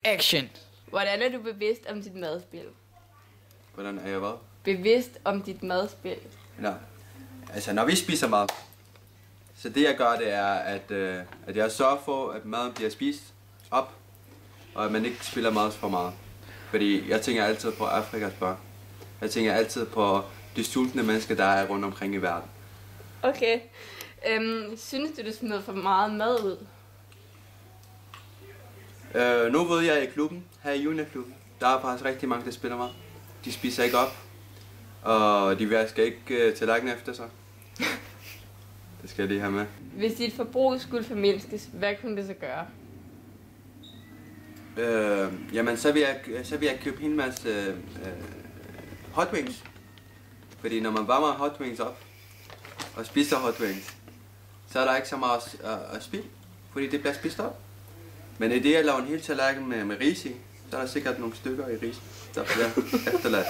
Action! Hvordan er du bevidst om dit madspil? Hvordan er jeg hvad? Bevidst om dit madspil. Nå, altså når vi spiser mad, så det jeg gør, det er, at jeg sørger for, at maden bliver spist op, og at man ikke spiller mad for meget. Fordi jeg tænker altid på Afrikas børn. Jeg tænker altid på de sultne mennesker, der er rundt omkring i verden. Okay. Synes du smider for meget mad ud? Nu ved jeg i klubben, her i juniorklubben, der er faktisk rigtig mange, der spiller mad. De spiser ikke op, og de vasker ikke tallerkenen efter sig. Det skal jeg lige have med. Hvis dit forbrug skulle formindskes, hvad kunne det så gøre? Jamen, så vil jeg købe en masse hot wings. Fordi når man varmer hot wings op, og spiser hot wings, så er der ikke så meget at spilde, fordi det bliver spist op. Men i det, jeg laver en hel tallerken med ris i, så er der sikkert nogle stykker i ris, der bliver efterladt.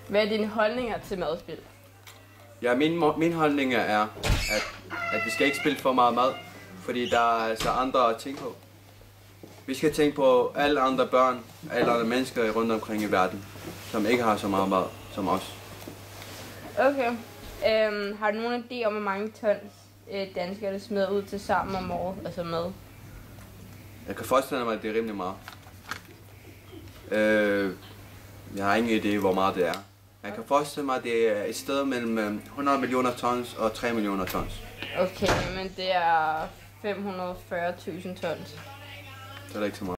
Hvad er dine holdninger til madspil? Ja, min holdning er, at vi skal ikke spille for meget mad, fordi der er altså andre ting på. Vi skal tænke på alle andre børn, alle andre mennesker rundt omkring i verden, som ikke har så meget mad som os. Okay. Har du nogen idé om, hvor mange tons danskere, der smider ud til sammen om året, altså mad? Jeg kan forestille mig, at det er rimelig meget. Jeg har ingen idé, hvor meget det er. Jeg kan forestille mig, at det er et sted mellem 100 millioner tons og 3 millioner tons. Okay, men det er 540.000 tons. Så er det ikke så meget.